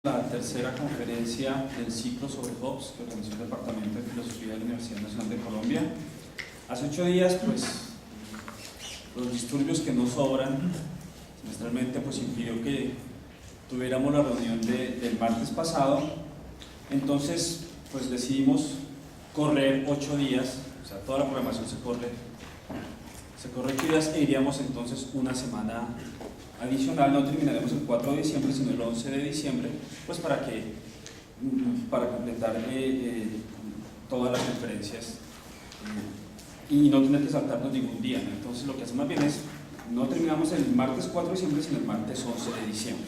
La tercera conferencia del ciclo sobre Hobbes que organizó el Departamento de Filosofía de la Universidad Nacional de Colombia. Hace 8 días, los disturbios que nos sobran, semestralmente, impidió que tuviéramos la reunión del martes pasado. Entonces, decidimos correr 8 días, o sea, toda la programación se corre 8 días e iríamos entonces una semana adicional. No terminaremos el 4 de diciembre, sino el 11 de diciembre, para completar todas las conferencias y no tener que saltarnos ningún día, ¿no? Entonces lo que hacemos bien es, no terminamos el martes 4 de diciembre, sino el martes 11 de diciembre.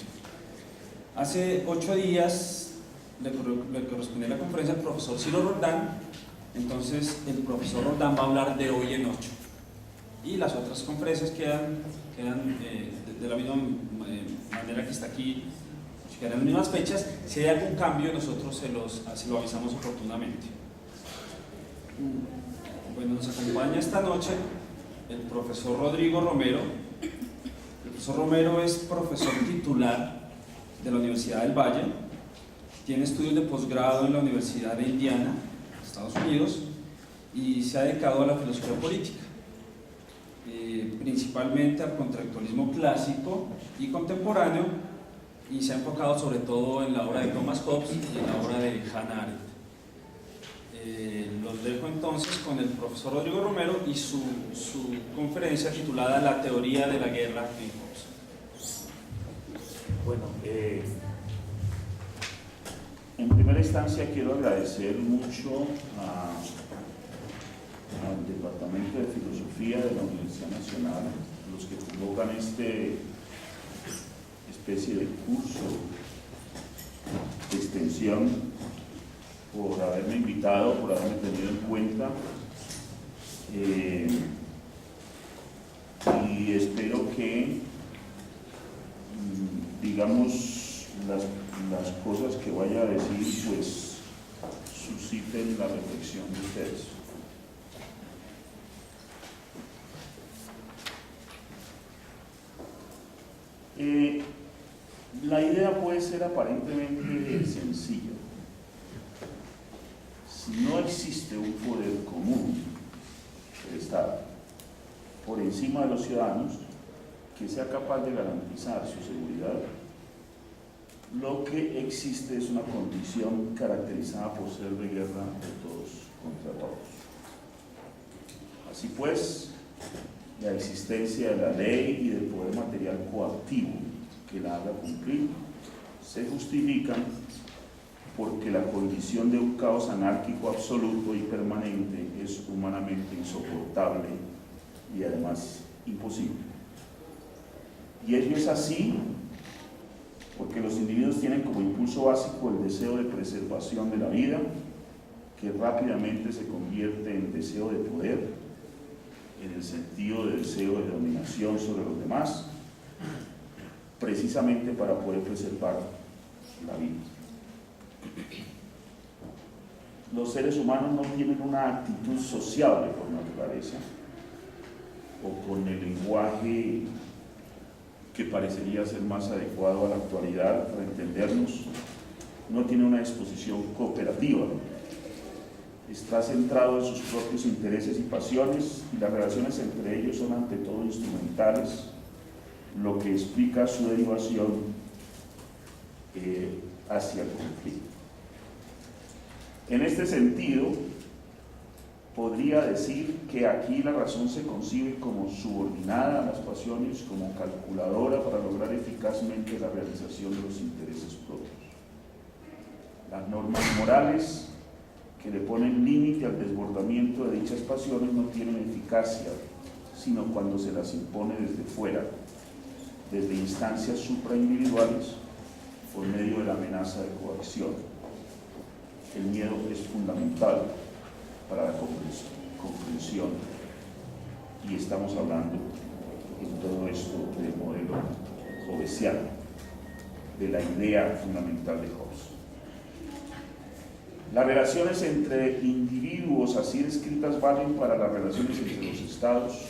Hace 8 días le correspondió la conferencia al profesor Ciro Roldán. Entonces el profesor Roldán va a hablar de hoy en 8 y las otras conferencias quedan de la misma manera que está aquí, quedan en las mismas fechas. Si hay algún cambio, nosotros se lo avisamos oportunamente. Bueno, nos acompaña esta noche el profesor Rodrigo Romero. El profesor Romero es profesor titular de la Universidad del Valle, tiene estudios de posgrado en la Universidad de Indiana, Estados Unidos, y se ha dedicado a la filosofía política, principalmente al contractualismo clásico y contemporáneo, y se ha enfocado sobre todo en la obra de Thomas Hobbes y en la obra de Hannah Arendt. Los dejo entonces con el profesor Rodrigo Romero y su conferencia titulada La teoría de la guerra en Hobbes. Bueno, en primera instancia quiero agradecer mucho al Departamento de Filosofía de la Universidad Nacional, los que convocan este especie de curso de extensión, por haberme invitado, por haberme tenido en cuenta, y espero que, digamos, las cosas que vaya a decir susciten la reflexión de ustedes. La idea puede ser aparentemente sencilla. Si no existe un poder común, el Estado, por encima de los ciudadanos, que sea capaz de garantizar su seguridad, lo que existe es una condición caracterizada por ser de guerra de todos contra todos. Así pues, la existencia de la ley y del poder material coactivo que la haga cumplir se justifican porque la condición de un caos anárquico absoluto y permanente es humanamente insoportable y además imposible. Y ello es así porque los individuos tienen como impulso básico el deseo de preservación de la vida, que rápidamente se convierte en deseo de poder, en el sentido de deseo de dominación sobre los demás, precisamente para poder preservar la vida. Los seres humanos no tienen una actitud sociable por naturaleza, o con el lenguaje que parecería ser más adecuado a la actualidad para entendernos, no tiene una disposición cooperativa. Está centrado en sus propios intereses y pasiones, y las relaciones entre ellos son ante todo instrumentales, lo que explica su derivación hacia el conflicto. En este sentido, podría decir que aquí la razón se concibe como subordinada a las pasiones, como calculadora para lograr eficazmente la realización de los intereses propios. Las normas morales que le ponen límite al desbordamiento de dichas pasiones no tienen eficacia, sino cuando se las impone desde fuera, desde instancias supraindividuales, por medio de la amenaza de coacción. El miedo es fundamental para la comprensión, y estamos hablando en todo esto del modelo hobbesiano, de la idea fundamental de Hobbes. Las relaciones entre individuos así descritas valen para las relaciones entre los estados.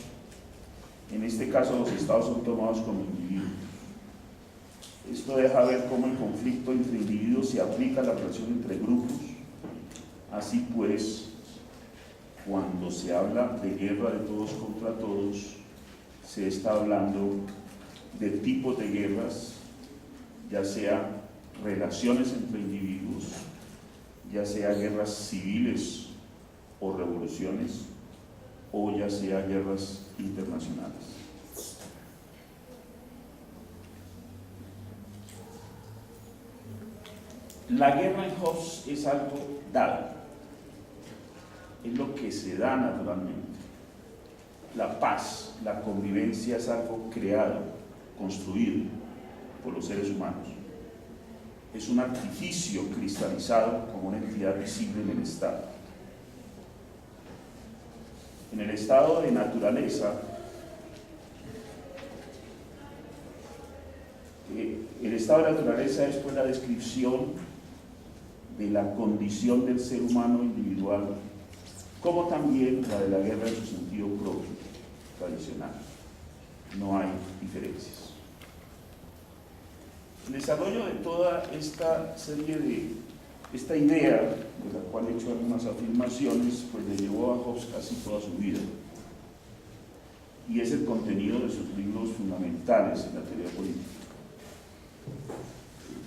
En este caso, los estados son tomados como individuos. Esto deja ver cómo el conflicto entre individuos se aplica a la relación entre grupos. Así pues, cuando se habla de guerra de todos contra todos, se está hablando de tipos de guerras, ya sea relaciones entre individuos, ya sea guerras civiles o revoluciones, o ya sea guerras internacionales. La guerra en Hobbes es algo dado, es lo que se da naturalmente. La paz, la convivencia es algo creado, construido por los seres humanos. Es un artificio cristalizado como una entidad visible en el Estado. En el estado de naturaleza, el estado de naturaleza es pues la descripción de la condición del ser humano individual, como también la de la guerra en su sentido propio, tradicional. No hay diferencias. El desarrollo de toda esta serie esta idea, de la cual he hecho algunas afirmaciones, pues le llevó a Hobbes casi toda su vida. Y es el contenido de sus libros fundamentales en la teoría política.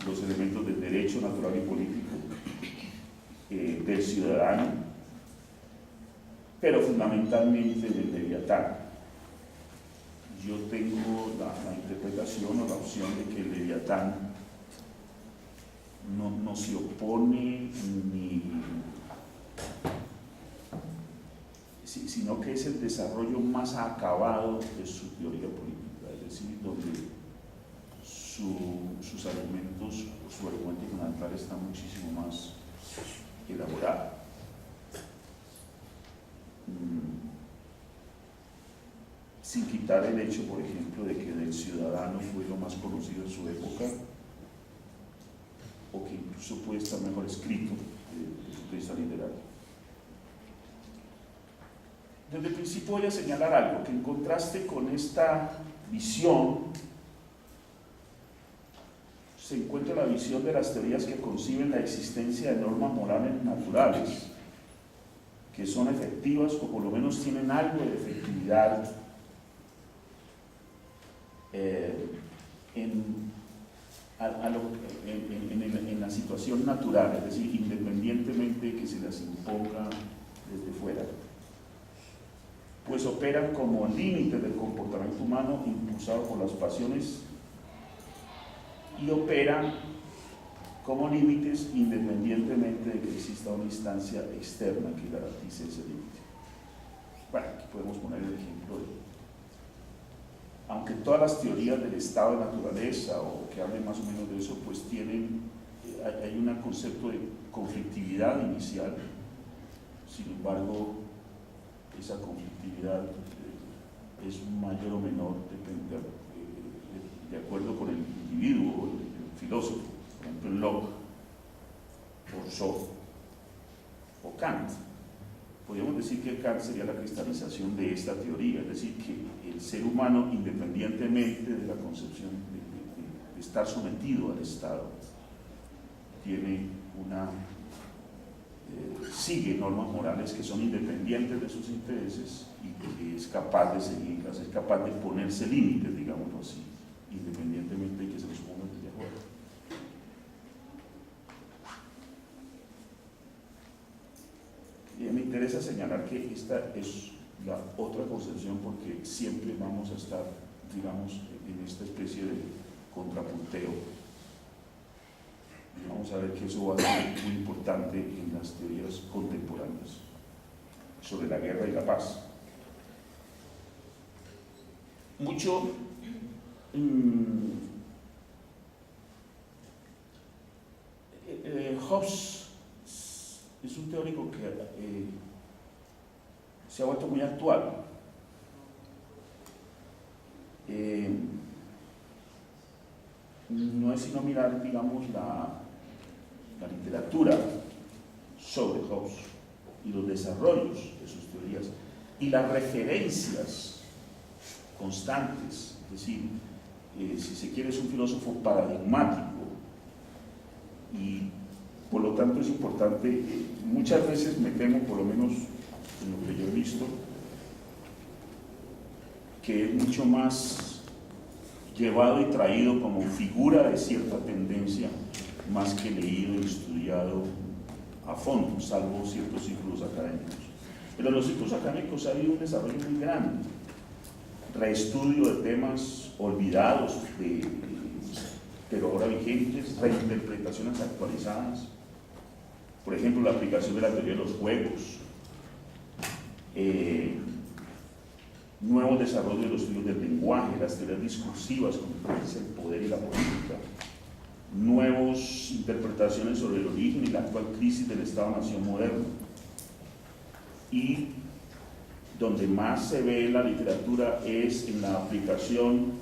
Los elementos del derecho natural y político, del ciudadano, pero fundamentalmente del Leviatán. Yo tengo la interpretación o la opción de que el Leviatán no se opone sino que es el desarrollo más acabado de su teoría política, es decir, donde sus argumentos, su argumento fundamental está muchísimo más elaborado. Sin quitar el hecho, por ejemplo, de que del ciudadano fue lo más conocido en su época, o que incluso puede estar mejor escrito desde el punto de vista literario. Desde el principio voy a señalar algo, que en contraste con esta visión, se encuentra la visión de las teorías que conciben la existencia de normas morales naturales, que son efectivas o por lo menos tienen algo de efectividad en la situación natural, es decir, independientemente de que se las imponga desde fuera, pues operan como límites del comportamiento humano impulsado por las pasiones y operan como límites independientemente de que exista una instancia externa que garantice ese límite. Bueno, aquí podemos poner el ejemplo de, aunque todas las teorías del estado de naturaleza o que hablen más o menos de eso, pues hay un concepto de conflictividad inicial. Sin embargo, esa conflictividad es mayor o menor, depende de acuerdo con el individuo, el filósofo, por ejemplo Locke, Rousseau o Kant. Podríamos decir que Kant sería la cristalización de esta teoría, es decir, que el ser humano, independientemente de la concepción de estar sometido al Estado, sigue normas morales que son independientes de sus intereses y que es capaz de seguirlas, es capaz de ponerse límites, digámoslo así, independientemente de que se los pongan desde afuera. Me interesa señalar que esta es la otra concepción porque siempre vamos a estar, digamos, en esta especie de contrapunteo. Vamos a ver que eso va a ser muy importante en las teorías contemporáneas sobre la guerra y la paz. Hobbes es un teórico que se ha vuelto muy actual. No es sino mirar, digamos, la literatura sobre Hobbes y los desarrollos de sus teorías y las referencias constantes, es decir, si se quiere, es un filósofo paradigmático y por lo tanto es importante, muchas veces me temo, por lo menos en lo que yo he visto, que es mucho más llevado y traído como figura de cierta tendencia, más que leído y estudiado a fondo, salvo ciertos círculos académicos. Pero en los círculos académicos ha habido un desarrollo muy grande, reestudio de temas olvidados, pero ahora vigentes, reinterpretaciones actualizadas. Por ejemplo, la aplicación de la teoría de los juegos, nuevo desarrollo de los estudios del lenguaje, las teorías discursivas, como es el poder y la política, nuevas interpretaciones sobre el origen y la actual crisis del Estado-Nación moderno. Y donde más se ve la literatura es en la aplicación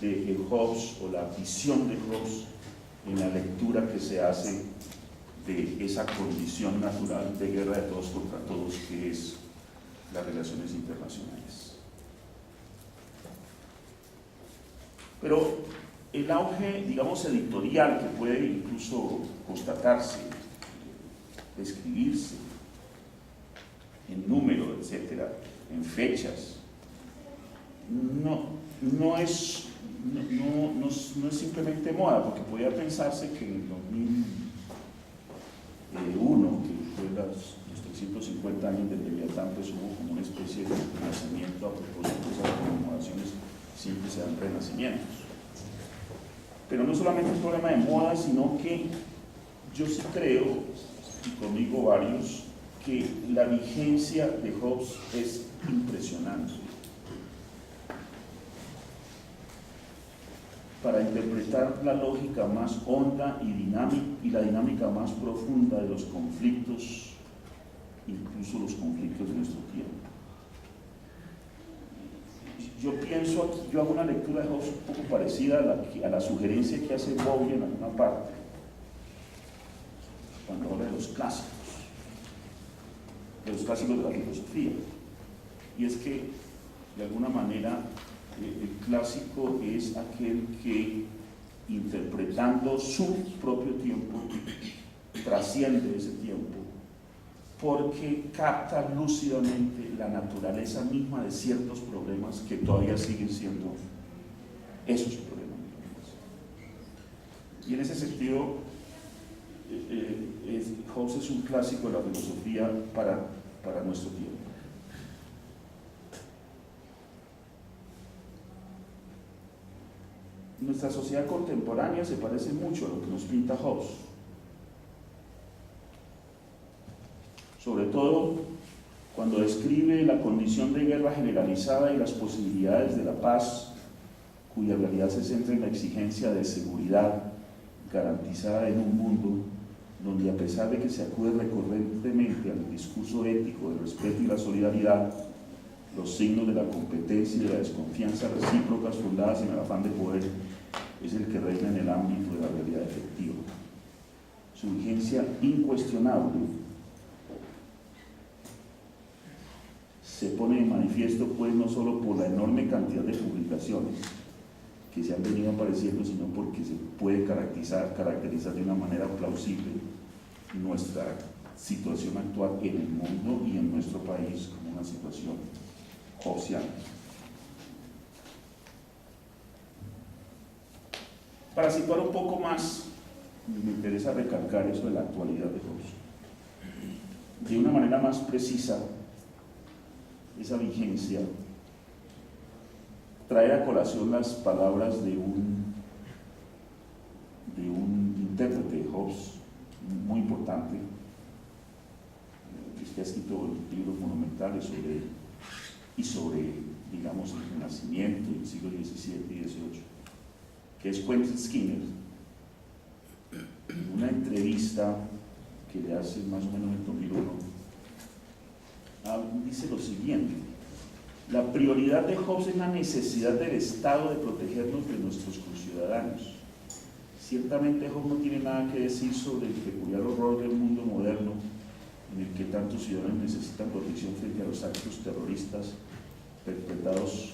de Hobbes o la visión de Hobbes en la lectura que se hace de esa condición natural de guerra de todos contra todos que es las relaciones internacionales. Pero el auge, digamos, editorial que puede incluso constatarse, describirse en número, etcétera, en fechas, no es simplemente moda, porque podría pensarse que en 2001, que fue los 350 años de Leviatán, pues hubo como una especie de renacimiento a propósito de esas conmemoraciones, siempre se dan renacimientos. Pero no solamente es un problema de moda, sino que yo sí creo, y conmigo varios, que la vigencia de Hobbes es impresionante. Para interpretar la lógica más honda y la dinámica más profunda de los conflictos, incluso los conflictos de nuestro tiempo. Yo pienso aquí, yo hago una lectura de Hobbes un poco parecida a la sugerencia que hace Bowie en alguna parte, cuando habla de los clásicos de la filosofía. Y es que, de alguna manera, el clásico es aquel que, interpretando su propio tiempo, trasciende ese tiempo, porque capta lúcidamente la naturaleza misma de ciertos problemas que todavía siguen siendo esos problemas. Y en ese sentido, Hobbes es un clásico de la filosofía para nuestro tiempo. Nuestra sociedad contemporánea se parece mucho a lo que nos pinta Hobbes. Sobre todo cuando describe la condición de guerra generalizada y las posibilidades de la paz, cuya realidad se centra en la exigencia de seguridad garantizada en un mundo donde, a pesar de que se acude recurrentemente al discurso ético del respeto y la solidaridad, los signos de la competencia y de la desconfianza recíprocas fundadas en el afán de poder es el que reina en el ámbito de la realidad efectiva. Su vigencia incuestionable se pone de manifiesto, pues, no solo por la enorme cantidad de publicaciones que se han venido apareciendo, sino porque se puede caracterizar de una manera plausible nuestra situación actual en el mundo y en nuestro país como una situación hobbesiana. Para situar un poco más, me interesa recalcar eso de la actualidad de Hobbes. De una manera más precisa, esa vigencia trae a colación las palabras de un intérprete de Hobbes muy importante, que ha escrito libros monumentales sobre, digamos, el Renacimiento del siglo XVII y XVIII, que es Quentin Skinner. En una entrevista que le hace más o menos en el 2001, dice lo siguiente: la prioridad de Hobbes es la necesidad del Estado de protegernos de nuestros conciudadanos. Ciertamente Hobbes no tiene nada que decir sobre el peculiar horror del mundo moderno en el que tantos ciudadanos necesitan protección frente a los actos terroristas perpetrados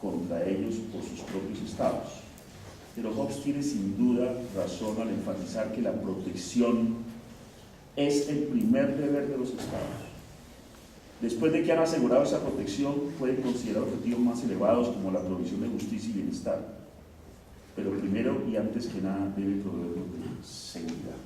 contra ellos por sus propios estados. Pero Hobbes tiene sin duda razón al enfatizar que la protección es el primer deber de los estados. Después de que han asegurado esa protección, pueden considerar objetivos más elevados como la provisión de justicia y bienestar. Pero primero y antes que nada debe proveer de seguridad.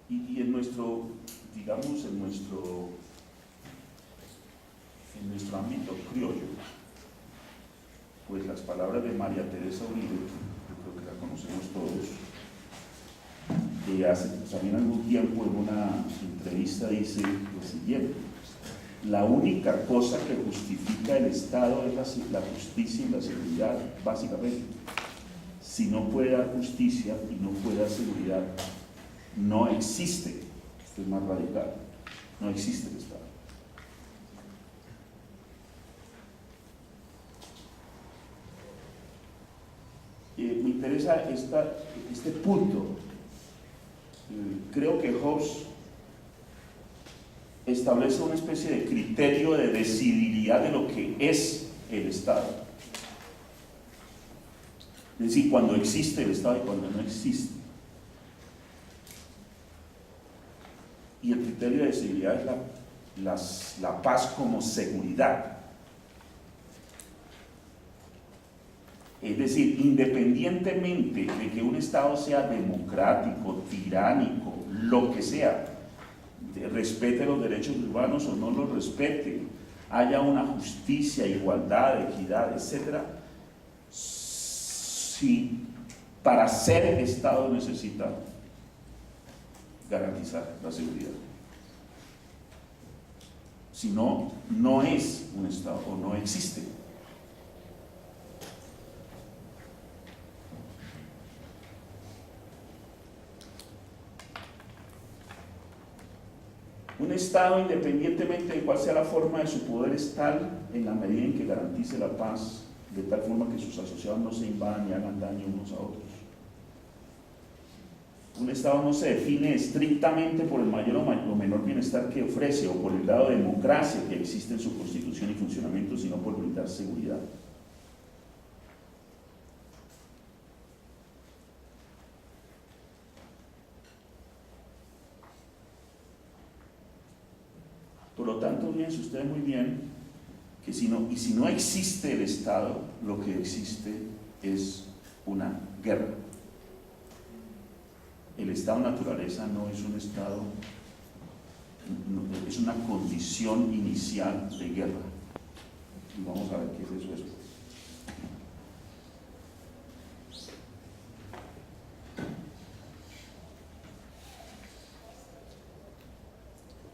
Y en nuestro, digamos, en nuestro ámbito criollo, pues las palabras de María Teresa Uribe, yo creo que la conocemos todos, que hace también algún tiempo en una entrevista dice lo siguiente: la única cosa que justifica el Estado es la justicia y la seguridad, básicamente. Si no puede dar justicia y no puede dar seguridad, no existe. Esto es más radical: no existe el Estado. Me interesa este punto. Creo que Hobbes establece una especie de criterio de decidibilidad de lo que es el Estado. Es decir, cuando existe el Estado y cuando no existe. Y el criterio de decidibilidad es la paz como seguridad. Es decir, independientemente de que un Estado sea democrático, tiránico, lo que sea, respete los derechos humanos o no los respete, haya una justicia, igualdad, equidad, etc., si para ser Estado necesita garantizar la seguridad. Si no, no es un Estado o no existe. Un Estado, independientemente de cuál sea la forma de su poder, es tal en la medida en que garantice la paz, de tal forma que sus asociados no se invadan y hagan daño unos a otros. Un Estado no se define estrictamente por el mayor o menor bienestar que ofrece o por el grado de democracia que existe en su constitución y funcionamiento, sino por brindar seguridad. Por lo tanto, fíjense ustedes muy bien que si no existe el Estado, lo que existe es una guerra. El estado naturaleza no es un estado, es una condición inicial de guerra. Y vamos a ver qué es eso después.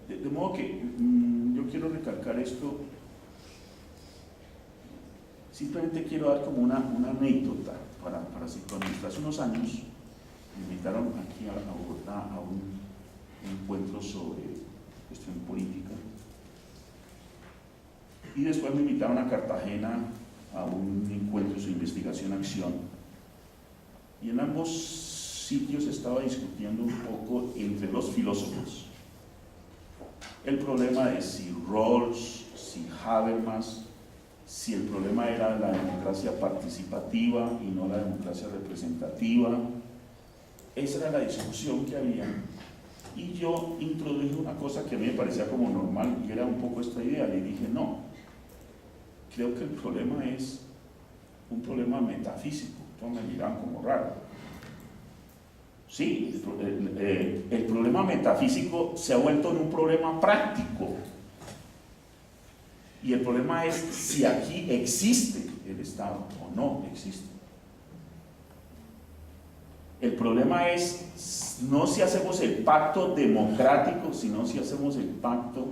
De modo que yo quiero recalcar esto, simplemente quiero dar como una anécdota para situarnos. Hace unos años me invitaron aquí a Bogotá a un encuentro sobre cuestión política, y después me invitaron a Cartagena a un encuentro sobre investigación-acción, y en ambos sitios estaba discutiendo un poco entre los filósofos el problema de si Rawls, si Habermas, si el problema era la democracia participativa y no la democracia representativa. Esa era la discusión que había, y yo introduje una cosa que a mí me parecía como normal, y era un poco esta idea. Le dije: no, creo que el problema es un problema metafísico. Entonces me miran como raro. Sí, el problema metafísico se ha vuelto en un problema práctico, y el problema es si aquí existe el Estado o no existe. El problema es no si hacemos el pacto democrático, sino si hacemos el pacto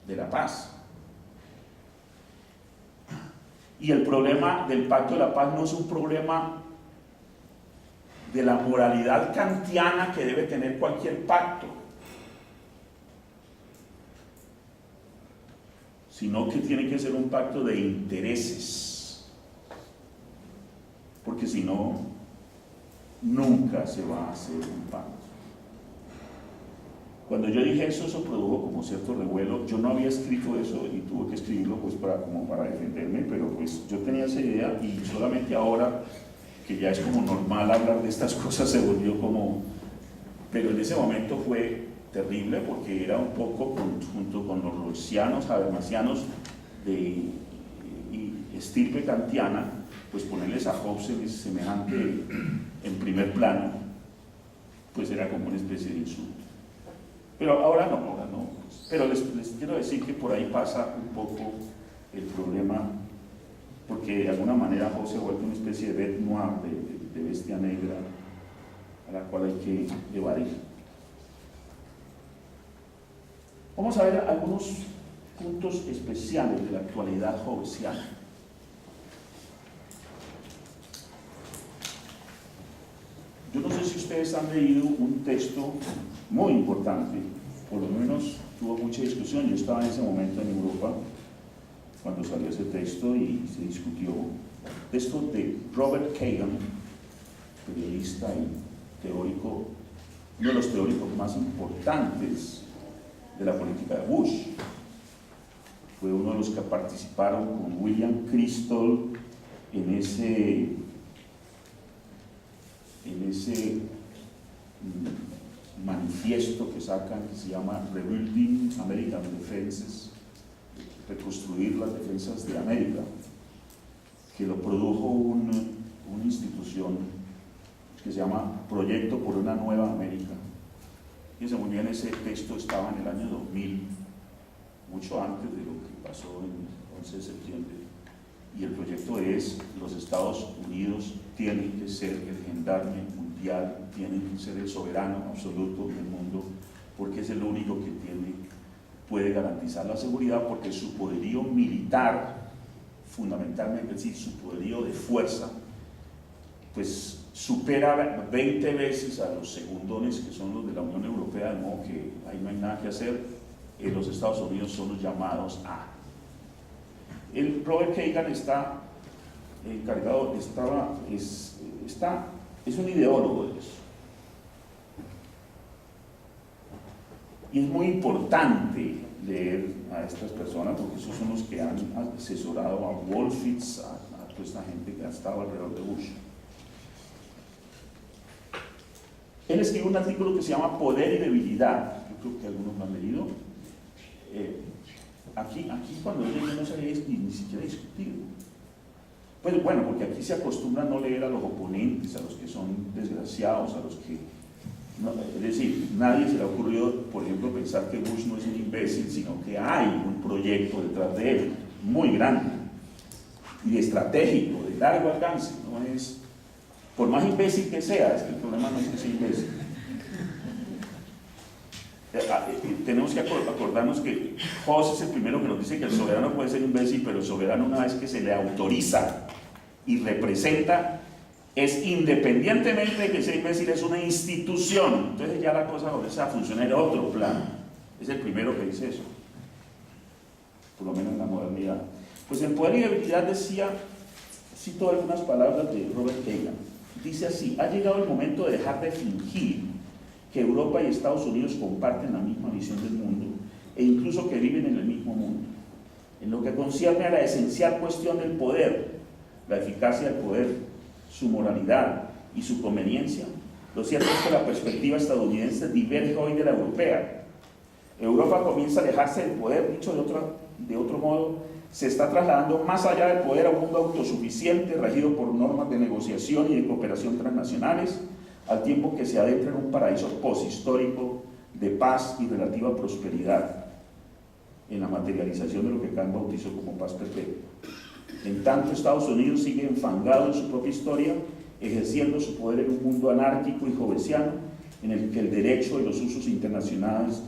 de la paz. Y el problema del pacto de la paz no es un problema de la moralidad kantiana que debe tener cualquier pacto, sino que tiene que ser un pacto de intereses, porque si no, nunca se va a hacer un pacto. Cuando yo dije eso, eso produjo como cierto revuelo. Yo no había escrito eso y tuve que escribirlo pues como para defenderme, pero pues yo tenía esa idea y solamente ahora, que ya es como normal hablar de estas cosas, se volvió como... Pero en ese momento fue terrible porque era un poco junto con los roycianos, habermasianos de estirpe kantiana, pues ponerles a Hobbes semejante en primer plano, pues era como una especie de insulto. Pero ahora no. Pero les quiero decir que por ahí pasa un poco el problema, porque de alguna manera Hobbes se ha vuelto una especie de bête noire, de bestia negra, a la cual hay que evadir. Vamos a ver algunos puntos especiales de la actualidad hobbesiana. Yo no sé si ustedes han leído un texto muy importante, por lo menos tuvo mucha discusión. Yo estaba en ese momento en Europa cuando salió ese texto y se discutió. Texto de Robert Kagan, periodista y teórico, uno de los teóricos más importantes de la política de Bush. Fue uno de los que participaron con William Kristol en ese manifiesto que sacan, que se llama Rebuilding American Defenses, reconstruir las defensas de América, que lo produjo una institución que se llama Proyecto por una Nueva América. Fíjense muy bien, ese texto estaba en el año 2000, mucho antes de lo que pasó en el 11 de septiembre, y el proyecto es: los Estados Unidos tienen que ser el gendarme mundial, tienen que ser el soberano absoluto del mundo, porque es el único que puede garantizar la seguridad, porque su poderío militar, fundamentalmente, es decir, su poderío de fuerza, pues supera 20 veces a los segundones que son los de la Unión Europea, de modo que ahí no hay nada que hacer. Los Estados Unidos son los llamados a... El Robert Kagan está encargado, es un ideólogo de eso. Y es muy importante leer a estas personas, porque esos son los que han asesorado a Wolfowitz, a toda esta gente que ha estado alrededor de Bush. Él escribe un artículo que se llama Poder y Debilidad. Yo creo que algunos lo han leído. Aquí cuando yo leí no se había ni siquiera discutido. Pues bueno, porque aquí se acostumbra a no leer a los oponentes, a los que son desgraciados, a los que... No, es decir, nadie se le ha ocurrido, por ejemplo, pensar que Bush no es un imbécil, sino que hay un proyecto detrás de él, muy grande, y estratégico, de largo alcance. No es, por más imbécil que sea, es que el problema no es que sea imbécil. Tenemos que acordarnos que Hobbes es el primero que nos dice que el soberano puede ser imbécil, pero el soberano, una vez que se le autoriza y representa, es independientemente de que sea imbécil, es una institución. Entonces ya la cosa comienza a funcionar en otro plano. Es el primero que dice eso, por lo menos en la modernidad. Pues en Poder y Debilidad decía, cito algunas palabras de Robert Kagan, dice así: ha llegado el momento de dejar de fingir que Europa y Estados Unidos comparten la misma visión del mundo e incluso que viven en el mismo mundo. En lo que concierne a la esencial cuestión del poder, la eficacia del poder, su moralidad y su conveniencia, lo cierto es que la perspectiva estadounidense diverge hoy de la europea. Europa comienza a alejarse del poder, dicho de otro modo, se está trasladando más allá del poder a un mundo autosuficiente, regido por normas de negociación y de cooperación transnacionales, al tiempo que se adentra en un paraíso poshistórico de paz y relativa prosperidad, en la materialización de lo que Kant bautizó como paz perpetua. En tanto, Estados Unidos sigue enfangado en su propia historia, ejerciendo su poder en un mundo anárquico y hobbesiano, en el que el derecho y los usos internacionales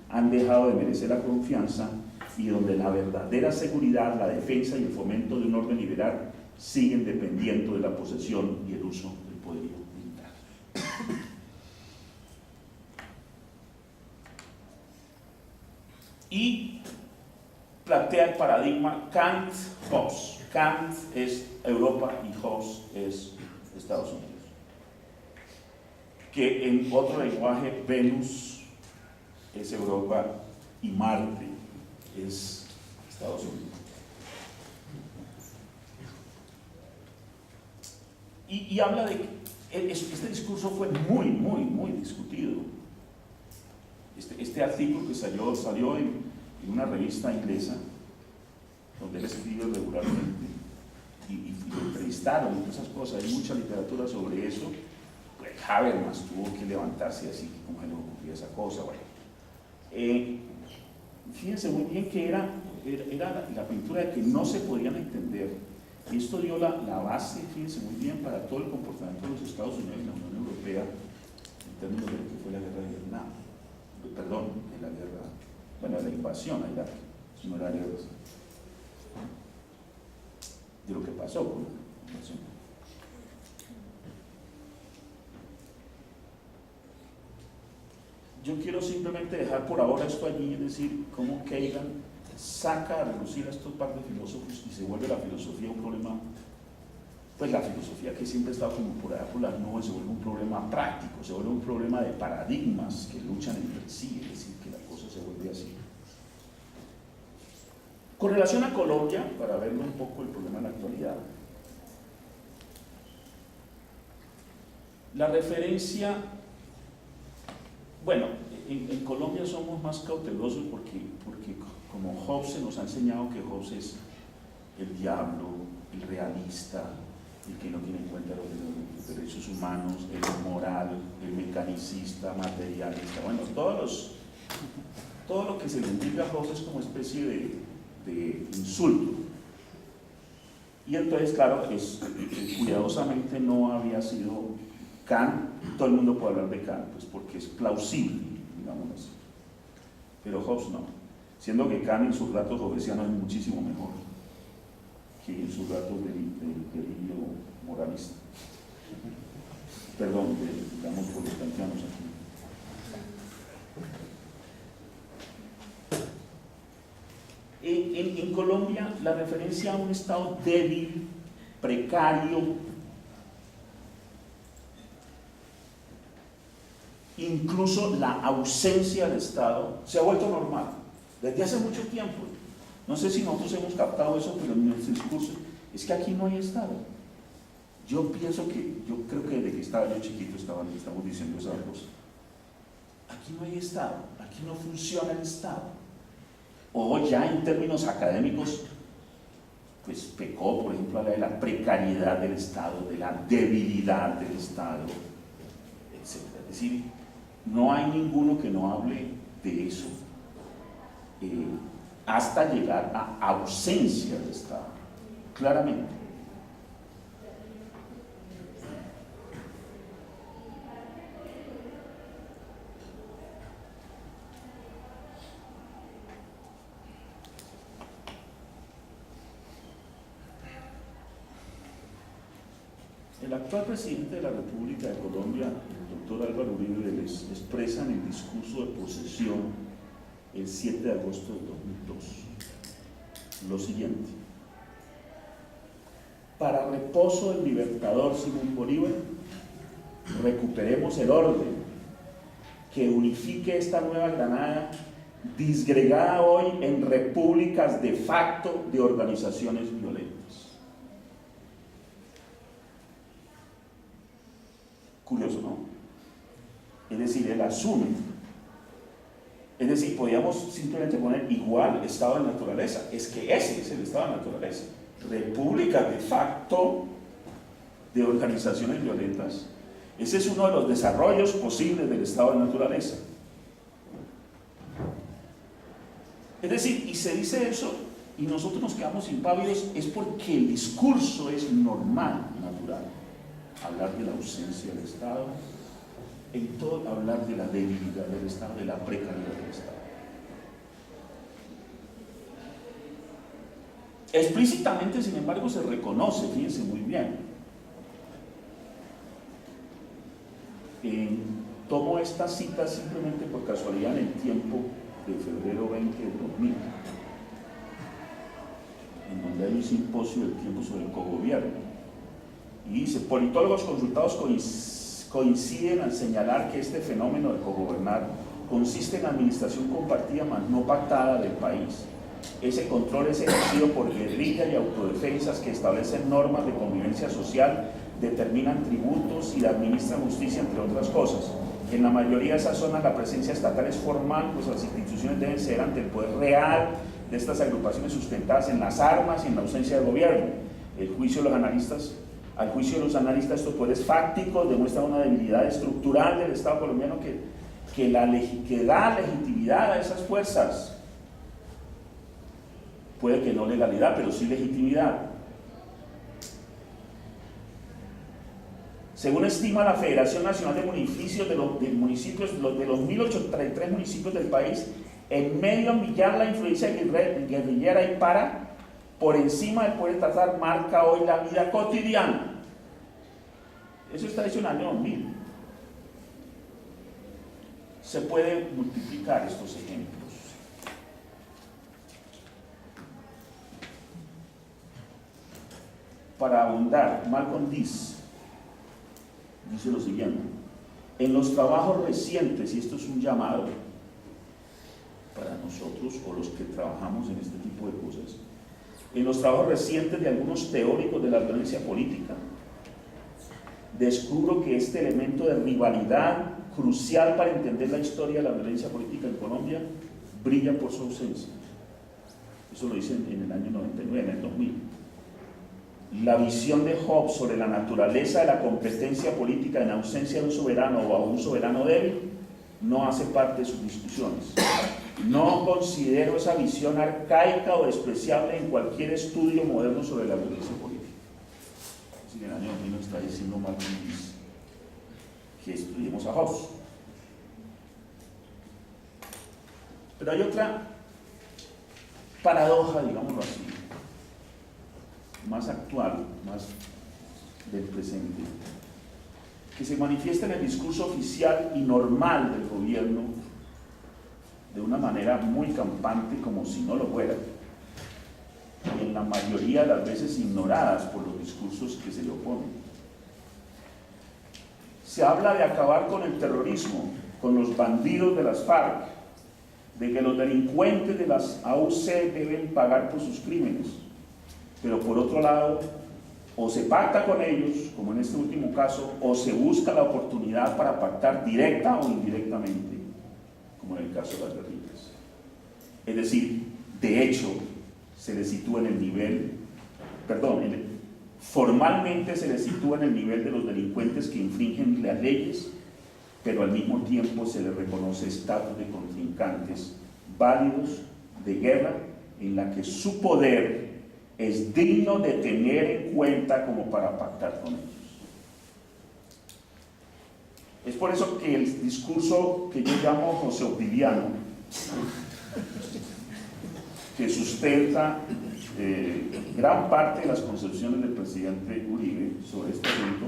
han dejado de merecer la confianza, y donde la verdadera seguridad, la defensa y el fomento de un orden liberal siguen dependiendo de la posesión y el uso del poderío militar. Y plantea el paradigma Kant-Hobbes. Kant es Europa y Hobbes es Estados Unidos. que en otro lenguaje Venus es Europa y Marte es Estados Unidos. Y habla de que este discurso fue muy discutido. Este artículo que salió en una revista inglesa, donde él escribe regularmente, y lo entrevistaron y esas cosas, hay mucha literatura sobre eso. Pues Habermas tuvo que levantarse así, como que no ocurría esa cosa. Bueno. Fíjense muy bien que era la pintura de que no se podían entender. Y esto dio la base, fíjense muy bien, para todo el comportamiento de los Estados Unidos y la Unión Europea en términos de lo que fue la guerra de Vietnam. Perdón, de la invasión a Irak, eso no era guerra, de lo que pasó con la invasión. Yo quiero simplemente dejar por ahora esto allí, es decir, cómo Kagan saca a relucir a estos par de filósofos y se vuelve la filosofía un problema, pues la filosofía que siempre está como por allá por las nubes, se vuelve un problema práctico, se vuelve un problema de paradigmas que luchan entre sí, es decir, que la cosa se vuelve así. Con relación a Colombia, para verlo un poco el problema de la actualidad, la referencia, bueno, en Colombia somos más cautelosos porque como Hobbes nos ha enseñado que Hobbes es el diablo, el realista, el que no tiene en cuenta los derechos humanos, el moral, el mecanicista, materialista, bueno, todo lo que se le indica a Hobbes es como especie de insulto. Y entonces, claro, cuidadosamente no había sido Kant, todo el mundo puede hablar de Kant, pues porque es plausible, digamos así. Pero Hobbes no. Siendo que Kant en sus relatos hobbesianos es muchísimo mejor que en sus relatos del delirio moralista. Perdón, digamos por los kantianos aquí. En Colombia, la referencia a un Estado débil, precario, incluso la ausencia del Estado, se ha vuelto normal. Desde hace mucho tiempo, no sé si nosotros hemos captado eso, pero en nuestro discurso es que aquí no hay Estado. Yo creo que desde que estaba yo chiquito estamos diciendo esa cosa. Aquí no hay Estado, aquí no funciona el Estado. O ya en términos académicos, pues pecó, por ejemplo, de la precariedad del Estado, de la debilidad del Estado, etc. Es decir, no hay ninguno que no hable de eso. Hasta llegar a ausencia de Estado, claramente. El actual presidente de la República de Colombia, el doctor Álvaro Uribe Vélez, expresa en el discurso de posesión el 7 de agosto de 2002 lo siguiente: para reposo del libertador Simón Bolívar, recuperemos el orden que unifique esta nueva Granada, disgregada hoy en repúblicas de facto de organizaciones violentas. Curioso, ¿no? Es decir, él asume. Es decir, podríamos simplemente poner igual estado de naturaleza. Es que ese es el estado de naturaleza. República de facto de organizaciones violentas. Ese es uno de los desarrollos posibles del estado de naturaleza. Es decir, y se dice eso y nosotros nos quedamos impávidos, es porque el discurso es normal, natural. Hablar de la ausencia del Estado, en todo hablar de la debilidad del Estado, de la precariedad del Estado. Explícitamente, sin embargo, se reconoce, fíjense muy bien. Tomo esta cita simplemente por casualidad en el tiempo de febrero 20 de 2000, en donde hay un simposio del tiempo sobre el cogobierno. Y dice: politólogos consultados coinciden al señalar que este fenómeno de cogobernar consiste en la administración compartida mas no pactada del país. Ese control es ejercido por guerrilla y autodefensas que establecen normas de convivencia social, determinan tributos y administran justicia, entre otras cosas. En la mayoría de esas zonas la presencia estatal es formal, pues las instituciones deben ser ante el poder real de estas agrupaciones sustentadas en las armas y en la ausencia de gobierno. Al juicio de los analistas, estos poderes fácticos demuestran una debilidad estructural del Estado colombiano que da legitimidad a esas fuerzas. Puede que no legalidad, pero sí legitimidad. Según estima la Federación Nacional de Municipios, de los 1.833 municipios del país, en medio millar la influencia guerrillera y por encima del poder estatal marca hoy la vida cotidiana. Eso está hecho en el año 2000. Se puede multiplicar estos ejemplos. Para abundar, Malcolm dice lo siguiente: en los trabajos recientes, y esto es un llamado para nosotros o los que trabajamos en este tipo de cosas, en los trabajos recientes de algunos teóricos de la violencia política, descubro que este elemento de rivalidad crucial para entender la historia de la violencia política en Colombia brilla por su ausencia. Eso lo dicen en el año 99, en el 2000. La visión de Hobbes sobre la naturaleza de la competencia política en ausencia de un soberano o a un soberano débil no hace parte de sus discusiones. No considero esa visión arcaica o despreciable en cualquier estudio moderno sobre la violencia política. Así que en el año 2000 nos está diciendo Malcolm X que estudiemos a Hobbes. Pero hay otra paradoja, digámoslo así, más actual, más del presente, que se manifiesta en el discurso oficial y normal del gobierno de una manera muy campante, como si no lo fuera, y en la mayoría de las veces ignoradas por los discursos que se le oponen. Se habla de acabar con el terrorismo, con los bandidos de las FARC, de que los delincuentes de las AUC deben pagar por sus crímenes, pero por otro lado, o se pacta con ellos, como en este último caso, o se busca la oportunidad para pactar directa o indirectamente, como en el caso de las guerrillas. Es decir, de hecho, se le sitúa en el nivel, formalmente se le sitúa en el nivel de los delincuentes que infringen las leyes, pero al mismo tiempo se les reconoce estatus de contrincantes válidos de guerra en la que su poder es digno de tener en cuenta como para pactar con ellos. Es por eso que el discurso que yo llamo joseovidiano, que sustenta gran parte de las concepciones del presidente Uribe sobre este asunto,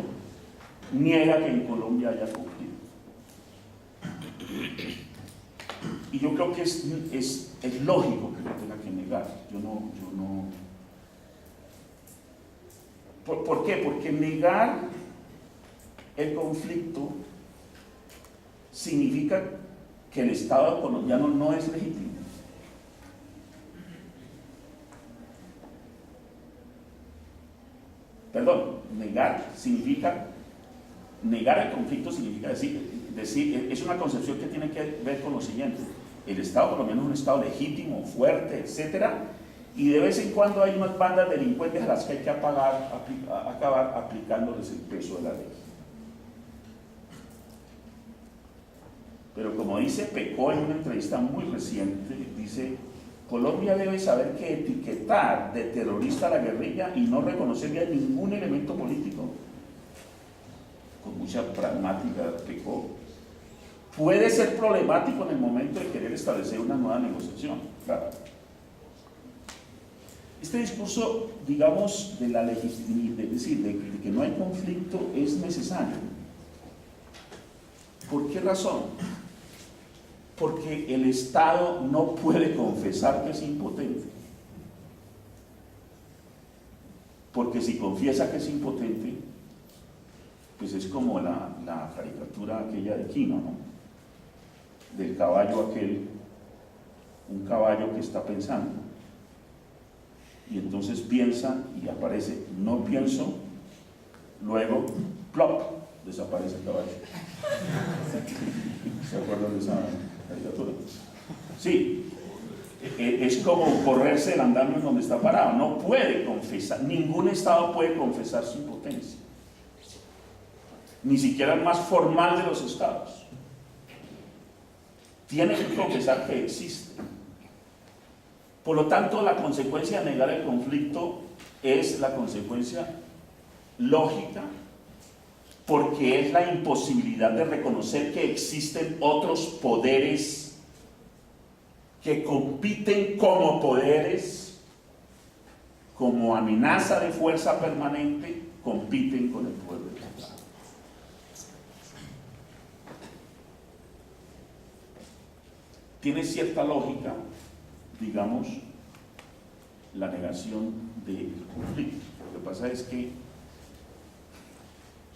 niega que en Colombia haya conflicto. Y yo creo que es lógico que lo tenga que negar. Yo no. ¿Por qué? Porque negar el conflicto significa que el Estado colombiano no es legítimo. Negar el conflicto significa decir, es una concepción que tiene que ver con lo siguiente: el Estado colombiano es un Estado legítimo, fuerte, etcétera, y de vez en cuando hay unas bandas delincuentes a las que hay que acabar aplicándoles el peso de la ley. Pero como dice Pecó en una entrevista muy reciente, dice: Colombia debe saber que etiquetar de terrorista a la guerrilla y no reconocerle a ningún elemento político, con mucha pragmática Pecó, puede ser problemático en el momento de querer establecer una nueva negociación. Claro. Este discurso, digamos, de la legitimidad, es decir, de que no hay conflicto, es necesario. ¿Por qué razón? Porque el Estado no puede confesar que es impotente. Porque si confiesa que es impotente, pues es como la la caricatura aquella de Quino, ¿no? Del caballo aquel, un caballo que está pensando, y entonces piensa y aparece, no pienso, luego, plop, desaparece el caballo. ¿Se acuerdan de esa caricatura? Sí, es como correrse el andamio en donde está parado, no puede confesar, ningún Estado puede confesar su impotencia, ni siquiera el más formal de los Estados. Tiene que confesar que existe. Por lo tanto, la consecuencia de negar el conflicto es la consecuencia lógica, porque es la imposibilidad de reconocer que existen otros poderes que compiten como poderes, como amenaza de fuerza permanente, compiten con el poder del Estado. Tiene cierta lógica, digamos, la negación del conflicto. Lo que pasa es que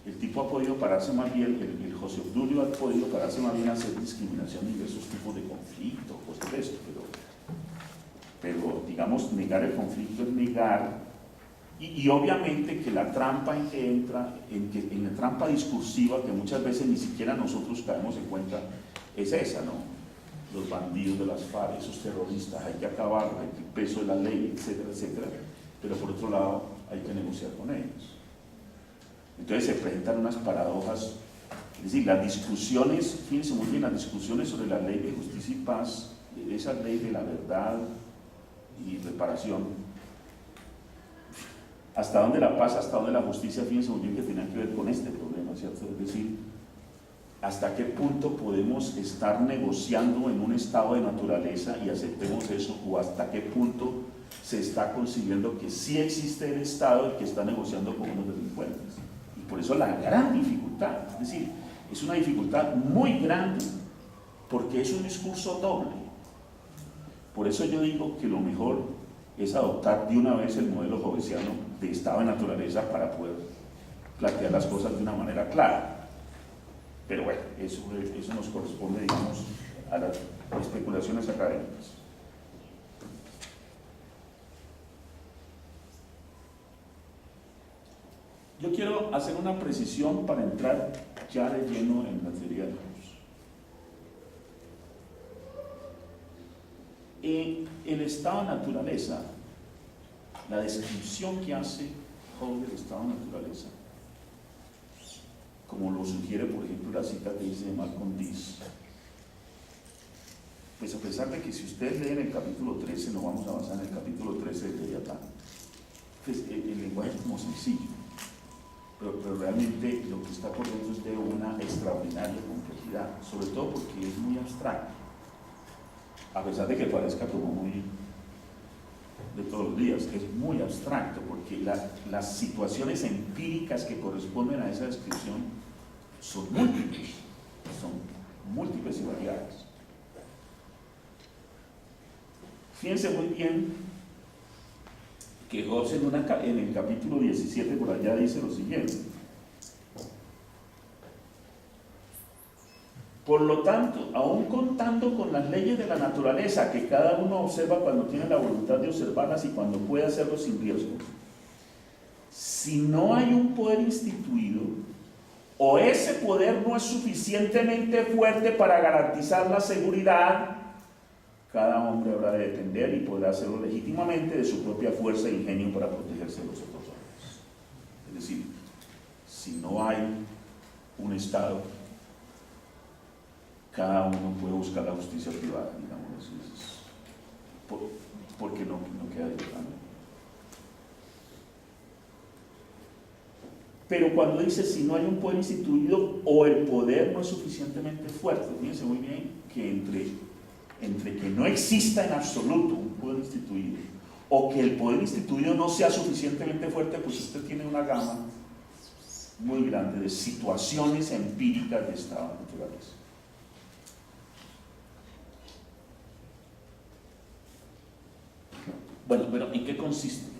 el tipo ha podido pararse más bien, el José Obdulio ha podido pararse más bien a hacer discriminación de diversos tipos de conflicto, cosas de esto, pero digamos, negar el conflicto es negar, y obviamente que la trampa en que entra, en la trampa discursiva, que muchas veces ni siquiera nosotros caemos en cuenta, es esa, ¿no? Los bandidos de las FARC, esos terroristas, hay que acabarlos, hay que peso de la ley, etcétera, etcétera, pero por otro lado hay que negociar con ellos. Entonces se presentan unas paradojas, es decir, las discusiones, fíjense muy bien, las discusiones sobre la ley de justicia y paz, de esa ley de la verdad y reparación, hasta dónde la paz, hasta dónde la justicia, fíjense muy bien que tienen que ver con este problema, ¿cierto? Es decir, hasta qué punto podemos estar negociando en un estado de naturaleza y aceptemos eso, o hasta qué punto se está concibiendo que sí existe el Estado y que está negociando con unos delincuentes. Y por eso la gran dificultad, es decir, es una dificultad muy grande, porque es un discurso doble. Por eso yo digo que lo mejor es adoptar de una vez el modelo hobbesiano de estado de naturaleza para poder plantear las cosas de una manera clara. Pero bueno, eso nos corresponde, digamos, a las especulaciones académicas. Yo quiero hacer una precisión para entrar ya de lleno en la teoría de Hobbes. En el estado de naturaleza, la descripción que hace Hobbes del estado de naturaleza, como lo sugiere, por ejemplo, la cita que dice de Malcolm Dees, pues a pesar de que si ustedes leen el capítulo 13, nos vamos a basar en el capítulo 13 de Leviatán, pues el lenguaje es como sencillo, pero realmente lo que está por dentro es de una extraordinaria complejidad, sobre todo porque es muy abstracto, a pesar de que parezca como muy de todos los días, es muy abstracto, porque las situaciones empíricas que corresponden a esa descripción son múltiples y variadas. Fíjense muy bien que Hobbes en el capítulo 17 por allá dice lo siguiente: por lo tanto, aun contando con las leyes de la naturaleza que cada uno observa cuando tiene la voluntad de observarlas y cuando puede hacerlo sin riesgo, si no hay un poder instituido, o ese poder no es suficientemente fuerte para garantizar la seguridad, cada hombre habrá de depender y podrá hacerlo legítimamente de su propia fuerza e ingenio para protegerse de los otros hombres. Es decir, si no hay un Estado, cada uno puede buscar la justicia privada, digamos así, porque no queda de otra manera. Pero cuando dice si no hay un poder instituido o el poder no es suficientemente fuerte, fíjense muy bien que entre que no exista en absoluto un poder instituido o que el poder instituido no sea suficientemente fuerte, pues usted tiene una gama muy grande de situaciones empíricas de estado de naturaleza. Bueno, pero ¿en qué consiste?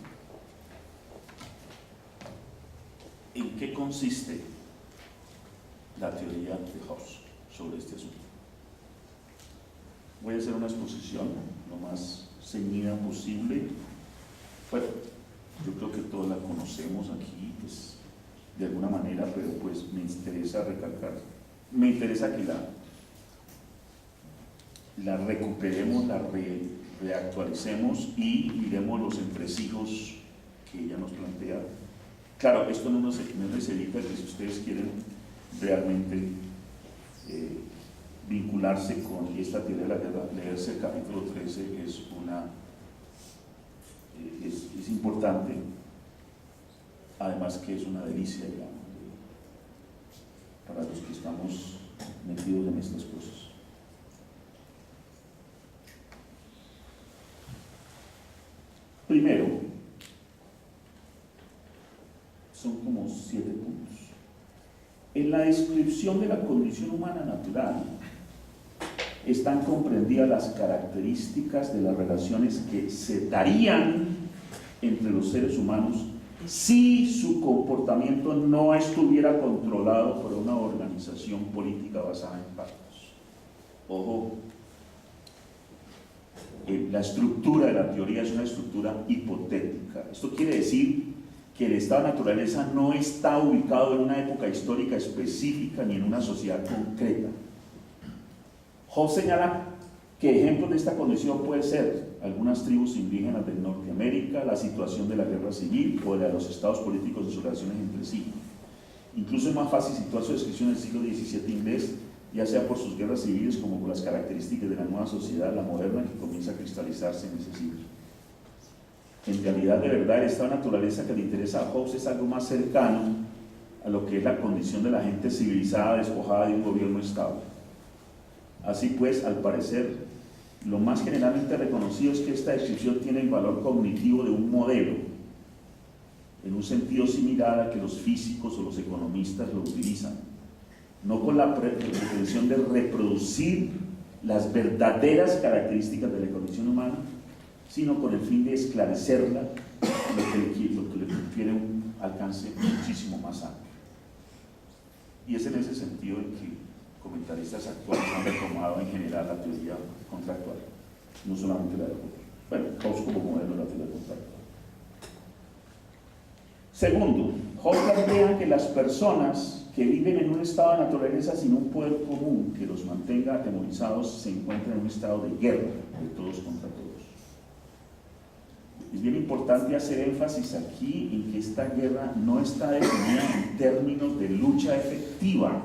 ¿En qué consiste la teoría de Hobbes sobre este asunto. Voy a hacer una exposición lo más ceñida posible. Bueno, yo creo que todos la conocemos aquí, pues, de alguna manera, pero pues me interesa recalcar, me interesa que la recuperemos, la reactualicemos y miremos los entresijos que ella nos plantea. Claro, esto no les evita que si ustedes quieren realmente vincularse con esta teoría de la guerra, leerse el capítulo 13 es importante, además que es una delicia, digamos, para los que estamos metidos en estas cosas. Primero, son como 7 puntos. En la descripción de la condición humana natural están comprendidas las características de las relaciones que se darían entre los seres humanos si su comportamiento no estuviera controlado por una organización política basada en pactos. Ojo, la estructura de la teoría es una estructura hipotética. Esto quiere decir que el estado de naturaleza no está ubicado en una época histórica específica ni en una sociedad concreta. Hobbes señala que ejemplos de esta condición pueden ser algunas tribus indígenas de Norteamérica, la situación de la guerra civil o de los estados políticos y sus relaciones entre sí. Incluso es más fácil situar su descripción en el siglo XVII inglés, ya sea por sus guerras civiles como por las características de la nueva sociedad, la moderna, que comienza a cristalizarse en ese siglo. En realidad, de verdad, el estado de naturaleza que le interesa a Hobbes es algo más cercano a lo que es la condición de la gente civilizada despojada de un gobierno estable. Así pues, al parecer, lo más generalmente reconocido es que esta descripción tiene el valor cognitivo de un modelo, en un sentido similar al que los físicos o los economistas lo utilizan, no con la pretensión de reproducir las verdaderas características de la condición humana, sino con el fin de esclarecerla, lo que le confiere un alcance muchísimo más amplio. Y es en ese sentido en que comentaristas actuales han retomado en general la teoría contractual, no solamente la de Hobbes. Bueno, Hobbes como modelo de la teoría contractual. Segundo, Hobbes plantea que las personas que viven en un estado de naturaleza sin un poder común que los mantenga atemorizados se encuentran en un estado de guerra de todos contra todos. Es bien importante hacer énfasis aquí en que esta guerra no está definida en términos de lucha efectiva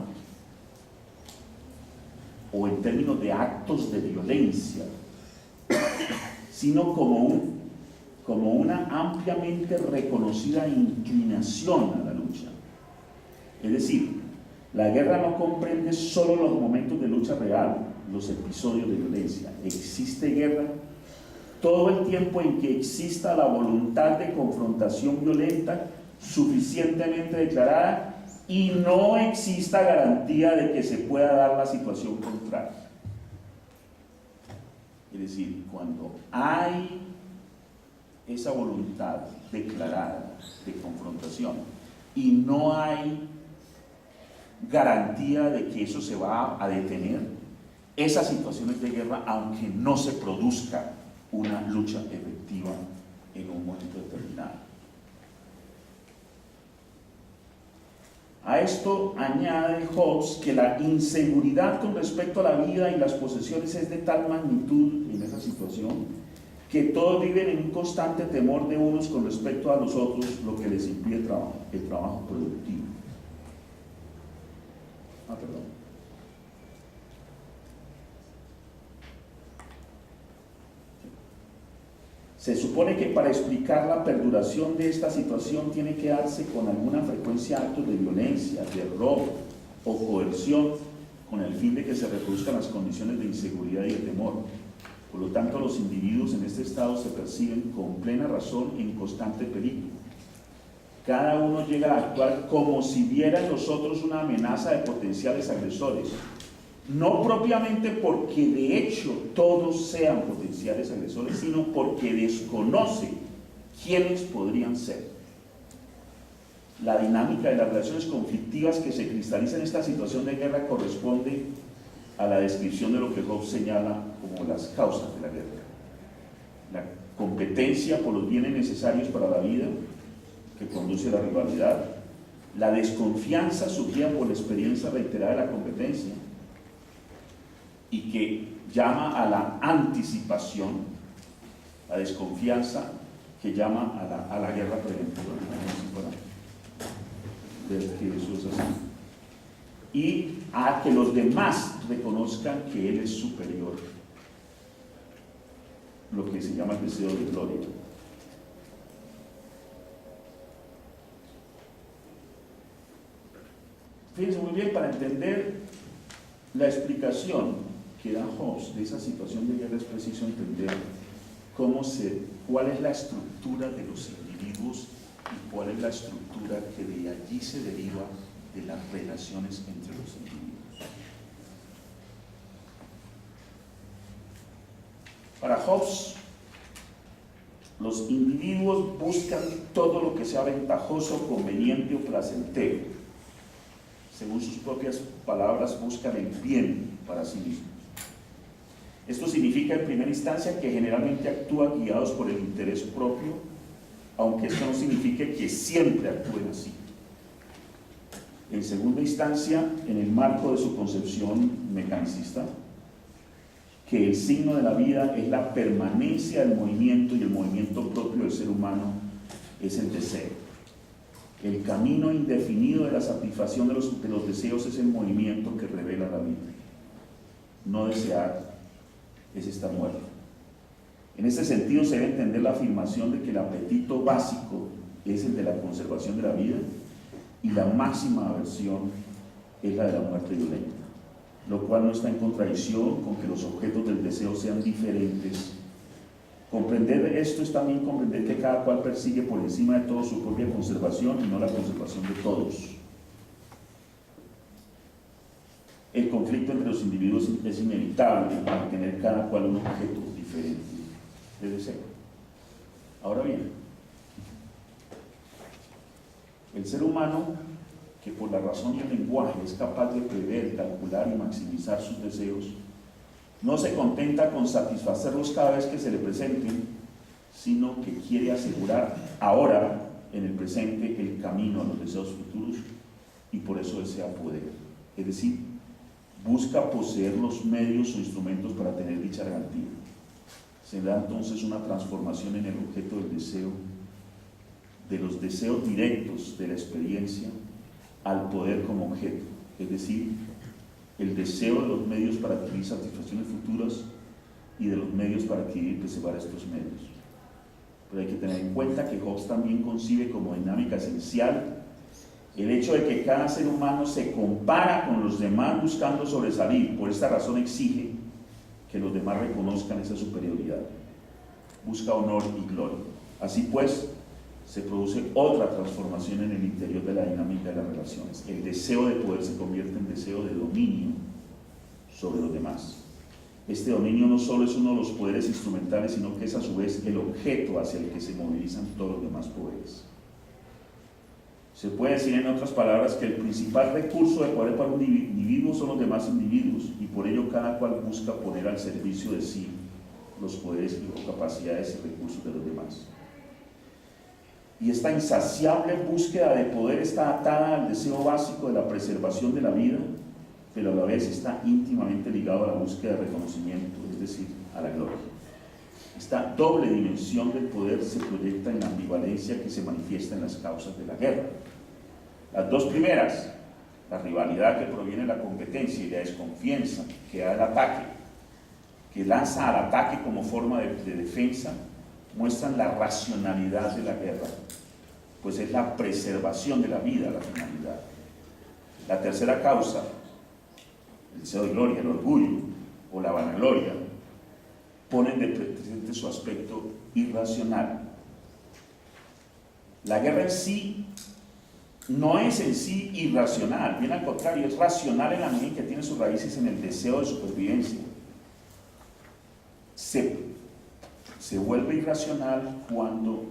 o en términos de actos de violencia, sino como una ampliamente reconocida inclinación a la lucha. Es decir, la guerra no comprende solo los momentos de lucha real, los episodios de violencia. Existe guerra todo el tiempo en que exista la voluntad de confrontación violenta suficientemente declarada y no exista garantía de que se pueda dar la situación contraria. Es decir, cuando hay esa voluntad declarada de confrontación y no hay garantía de que eso se va a detener, esas situaciones de guerra, aunque no se produzca una lucha efectiva en un momento determinado. A esto añade Hobbes que la inseguridad con respecto a la vida y las posesiones es de tal magnitud en esa situación que todos viven en un constante temor de unos con respecto a los otros, lo que les impide el trabajo productivo. Perdón. Se supone que para explicar la perduración de esta situación tiene que darse con alguna frecuencia actos de violencia, de robo o coerción, con el fin de que se reproduzcan las condiciones de inseguridad y de temor. Por lo tanto, los individuos en este estado se perciben con plena razón en constante peligro. Cada uno llega a actuar como si viera en los otros una amenaza de potenciales agresores, no propiamente porque de hecho todos sean potenciales agresores, sino porque desconoce quiénes podrían ser. la dinámica de las relaciones conflictivas que se cristalizan en esta situación de guerra corresponde a la descripción de lo que Hobbes señala como las causas de la guerra. La competencia por los bienes necesarios para la vida, que conduce a la rivalidad, la desconfianza surgida por la experiencia reiterada de la competencia y que llama a la anticipación, la desconfianza que llama a la guerra preventiva. Ver que eso es así. Y a que los demás reconozcan que él es superior, lo que se llama el deseo de gloria. Fíjense muy bien, para entender la explicación que da Hobbes de esa situación de guerra es preciso entender cuál es la estructura de los individuos y cuál es la estructura que de allí se deriva de las relaciones entre los individuos. Para Hobbes, los individuos buscan todo lo que sea ventajoso, conveniente o placentero. Según sus propias palabras, buscan el bien para sí mismos. Esto significa en primera instancia que generalmente actúan guiados por el interés propio, aunque esto no signifique que siempre actúen así. En segunda instancia, en el marco de su concepción mecanicista, que el signo de la vida es la permanencia del movimiento y el movimiento propio del ser humano es el deseo. El camino indefinido de la satisfacción de los deseos es el movimiento que revela la vida. No desear es estar muerto. En este sentido se debe entender la afirmación de que el apetito básico es el de la conservación de la vida y la máxima aversión es la de la muerte violenta, lo cual no está en contradicción con que los objetos del deseo sean diferentes. Comprender esto es también comprender que cada cual persigue por encima de todo su propia conservación y no la conservación de todos. El conflicto entre los individuos es inevitable al tener cada cual un objeto diferente de deseo. Ahora bien, el ser humano, que por la razón y el lenguaje es capaz de prever, calcular y maximizar sus deseos, no se contenta con satisfacerlos cada vez que se le presenten, sino que quiere asegurar ahora, en el presente, el camino a los deseos futuros y por eso desea poder. Es decir, busca poseer los medios o instrumentos para tener dicha garantía. Se da entonces una transformación en el objeto del deseo, de los deseos directos de la experiencia al poder como objeto, es decir, el deseo de los medios para adquirir satisfacciones futuras y de los medios para adquirir y preservar estos medios. Pero hay que tener en cuenta que Hobbes también concibe como dinámica esencial el hecho de que cada ser humano se compara con los demás buscando sobresalir. Por esta razón exige que los demás reconozcan esa superioridad. Busca honor y gloria. Así pues, se produce otra transformación en el interior de la dinámica de las relaciones. El deseo de poder se convierte en deseo de dominio sobre los demás. Este dominio no solo es uno de los poderes instrumentales, sino que es a su vez el objeto hacia el que se movilizan todos los demás poderes. Se puede decir en otras palabras que el principal recurso de poder para un individuo son los demás individuos y por ello cada cual busca poner al servicio de sí los poderes o capacidades y recursos de los demás. Y esta insaciable búsqueda de poder está atada al deseo básico de la preservación de la vida, pero a la vez está íntimamente ligado a la búsqueda de reconocimiento, es decir, a la gloria. Esta doble dimensión del poder se proyecta en la ambivalencia que se manifiesta en las causas de la guerra. Las dos primeras, la rivalidad que proviene de la competencia y la desconfianza que da el ataque, que lanza al ataque como forma de defensa, muestran la racionalidad de la guerra, pues es la preservación de la vida la finalidad. La tercera causa, el deseo de gloria, el orgullo o la vanagloria, ponen de presente su aspecto irracional. La guerra en sí no es en sí irracional, bien al contrario, es racional en la medida en que tiene sus raíces en el deseo de supervivencia. Se vuelve irracional cuando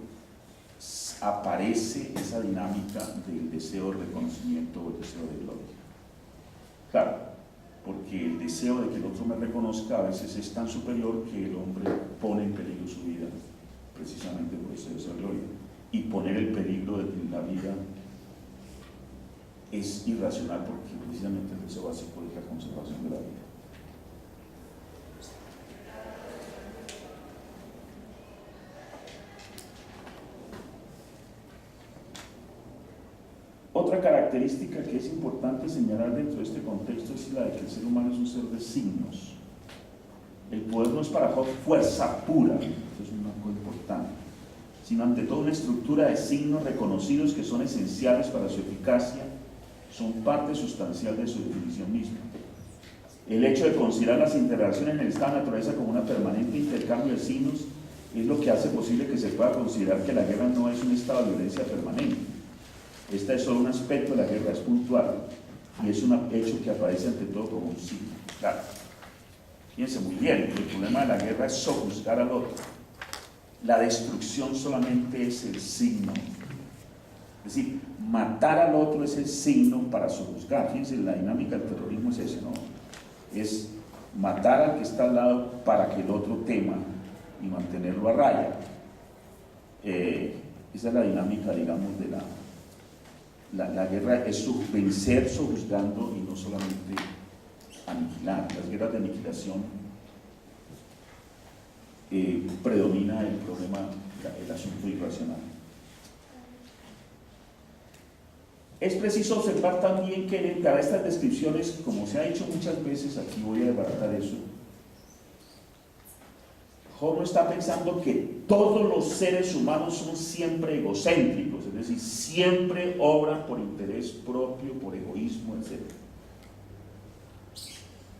aparece esa dinámica del deseo de reconocimiento o el deseo de gloria. Claro, porque el deseo de que el otro me reconozca a veces es tan superior que el hombre pone en peligro su vida, precisamente por ese deseo de gloria. Y poner el peligro de la vida es irracional porque precisamente el deseo básico es la conservación de la vida. Otra característica que es importante señalar dentro de este contexto es la de que el ser humano es un ser de signos. El poder no es para Job fuerza pura, eso es una cosa importante, sino ante todo una estructura de signos reconocidos que son esenciales para su eficacia, son parte sustancial de su definición misma. El hecho de considerar las interacciones en el estado de naturaleza como una permanente intercambio de signos es lo que hace posible que se pueda considerar que la guerra no es un estado de violencia permanente. Esta es solo un aspecto de la guerra, es puntual y es un hecho que aparece ante todo como un signo. Claro, fíjense muy bien, el problema de la guerra es sojuzgar al otro. La destrucción solamente es el signo. Es decir, matar al otro es el signo para sojuzgar. Fíjense, la dinámica del terrorismo es ese, ¿no? Es matar al que está al lado para que el otro tema y mantenerlo a raya. Esa es la dinámica, digamos, de la guerra es vencer sojuzgando y no solamente aniquilar. Las guerras de aniquilación predomina el problema, el asunto irracional. Es preciso observar también que dentro de estas descripciones, como se ha dicho muchas veces, aquí voy a desbaratar eso, Job no está pensando que todos los seres humanos son siempre egocéntricos, es decir, siempre obran por interés propio, por egoísmo, etc.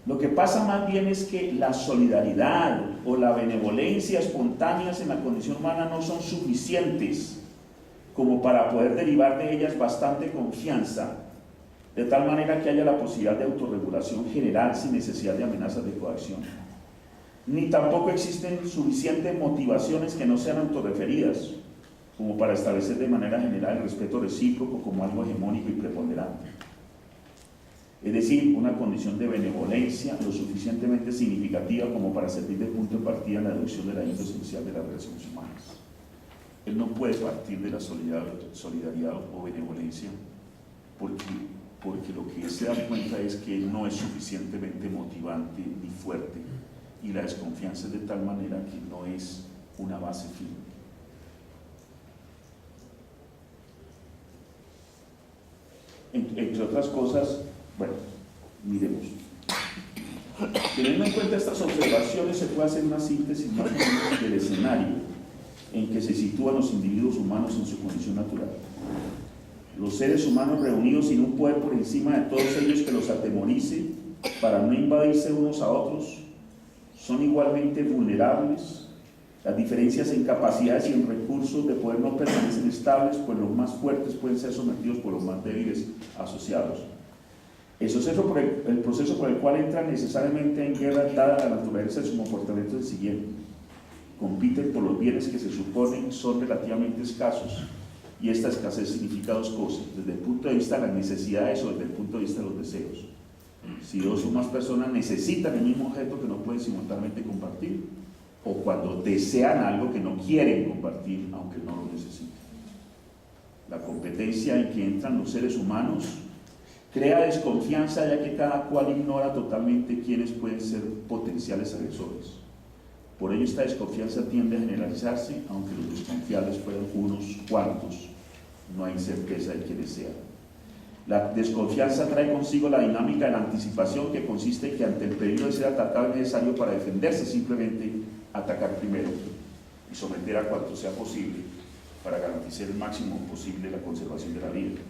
Lo que pasa más bien es que la solidaridad o la benevolencia espontáneas en la condición humana no son suficientes como para poder derivar de ellas bastante confianza, de tal manera que haya la posibilidad de autorregulación general sin necesidad de amenazas de coacción. Ni tampoco existen suficientes motivaciones que no sean autorreferidas, como para establecer de manera general el respeto recíproco como algo hegemónico y preponderante. Es decir, una condición de benevolencia lo suficientemente significativa como para servir de punto de partida en la deducción de la índole esencial de las relaciones humanas. Él no puede partir de la solidaridad o benevolencia porque lo que él se da cuenta es que él no es suficientemente motivante ni fuerte, y la desconfianza es de tal manera que no es una base firme. Entre otras cosas, bueno, miremos. Teniendo en cuenta estas observaciones, se puede hacer una síntesis más o menos del escenario en que se sitúan los individuos humanos en su condición natural. Los seres humanos reunidos sin un poder por encima de todos ellos que los atemorice para no invadirse unos a otros, son igualmente vulnerables. Las diferencias en capacidades y en recursos de poder no permanecen estables, pues los más fuertes pueden ser sometidos por los más débiles asociados. El proceso por el cual entran necesariamente en guerra, dada la naturaleza de su comportamiento, es el siguiente: compiten por los bienes que se suponen son relativamente escasos, y esta escasez significa dos cosas: desde el punto de vista de las necesidades o desde el punto de vista de los deseos. Si dos o más personas necesitan el mismo objeto que no pueden simultáneamente compartir, o cuando desean algo que no quieren compartir aunque no lo necesiten. La competencia en que entran los seres humanos crea desconfianza, ya que cada cual ignora totalmente quiénes pueden ser potenciales agresores. Por ello esta desconfianza tiende a generalizarse, aunque los desconfiables fueran unos cuantos, no hay certeza de quiénes sean. La desconfianza trae consigo la dinámica de la anticipación, que consiste en que ante el peligro de ser atacado es necesario para defenderse simplemente atacar primero y someter a cuanto sea posible para garantizar el máximo posible la conservación de la vida.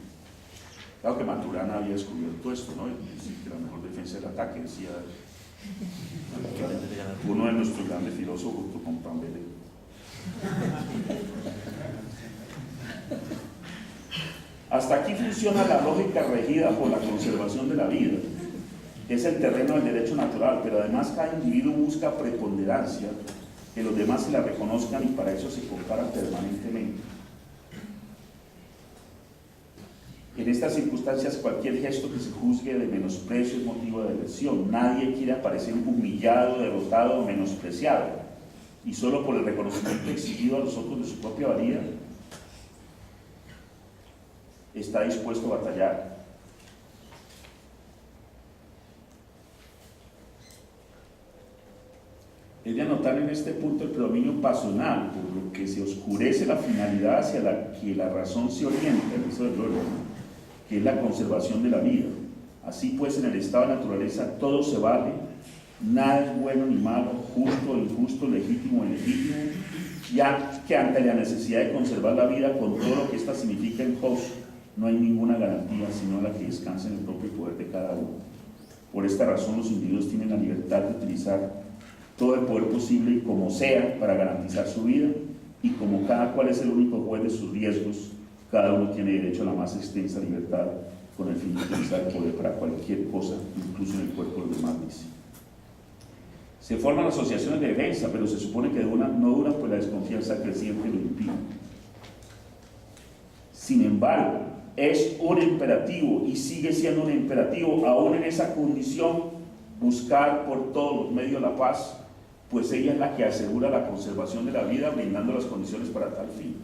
Claro que Maturana había descubierto esto, ¿no? Es decir, que la mejor defensa es el ataque, decía uno de nuestros grandes filósofos, junto con Pambele. Hasta aquí funciona la lógica regida por la conservación de la vida. Es el terreno del derecho natural, pero además cada individuo busca preponderancia, que los demás se la reconozcan, y para eso se comparan permanentemente. En estas circunstancias, cualquier gesto que se juzgue de menosprecio es motivo de aversión. Nadie quiere aparecer humillado, derrotado o menospreciado. Y solo por el reconocimiento exigido a los otros de su propia valía, está dispuesto a batallar. Es de anotar en este punto el predominio pasional, por lo que se oscurece la finalidad hacia la que la razón se orienta, que es la conservación de la vida. Así pues, en el estado de naturaleza todo se vale, nada es bueno ni malo, justo o injusto, legítimo o ilegítimo, ya que ante la necesidad de conservar la vida con todo lo que ésta significa en Hobbes, no hay ninguna garantía sino la que descansa en el propio poder de cada uno. Por esta razón, los individuos tienen la libertad de utilizar todo el poder posible y como sea para garantizar su vida, y como cada cual es el único juez de sus riesgos, cada uno tiene derecho a la más extensa libertad con el fin de utilizar el poder para cualquier cosa, incluso en el cuerpo de los demás, dice. Se forman asociaciones de defensa, pero se supone que no duran, pues la desconfianza creciente lo impide. Sin embargo, es un imperativo y sigue siendo un imperativo, aún en esa condición, buscar por todos los medios la paz, pues ella es la que asegura la conservación de la vida, brindando las condiciones para tal fin.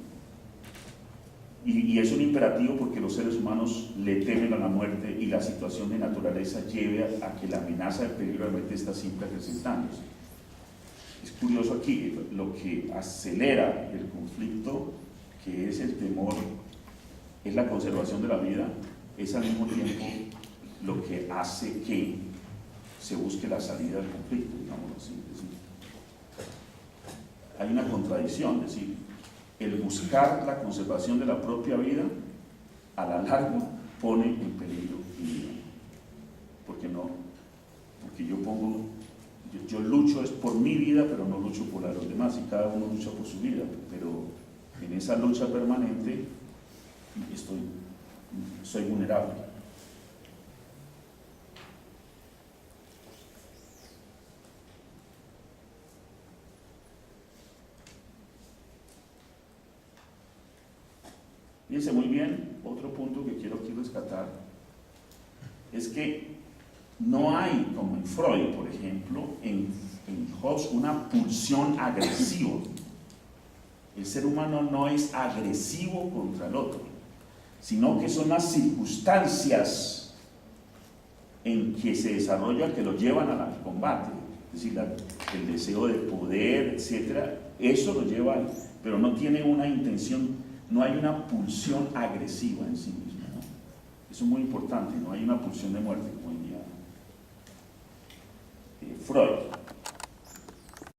Y es un imperativo porque los seres humanos le temen a la muerte y la situación de naturaleza lleve a que la amenaza del peligro realmente está siempre acrecentándose. Es curioso aquí, lo que acelera el conflicto, que es el temor, es la conservación de la vida, es al mismo tiempo lo que hace que se busque la salida del conflicto, digámoslo así. Es decir, hay una contradicción, es decir, el buscar la conservación de la propia vida a la larga pone en peligro mi vida. Porque yo lucho es por mi vida, pero no lucho por la de los demás, y cada uno lucha por su vida, pero en esa lucha permanente soy vulnerable. Fíjense muy bien, otro punto que quiero aquí rescatar es que no hay, como en Freud, por ejemplo, en Hobbes, una pulsión agresiva. El ser humano no es agresivo contra el otro, sino que son las circunstancias en que se desarrolla que lo llevan al combate. Es decir, el deseo de poder, etcétera, eso lo lleva ahí, pero no tiene una intención. No hay una pulsión agresiva en sí misma, ¿no? Eso es muy importante, no hay una pulsión de muerte, como diría Freud.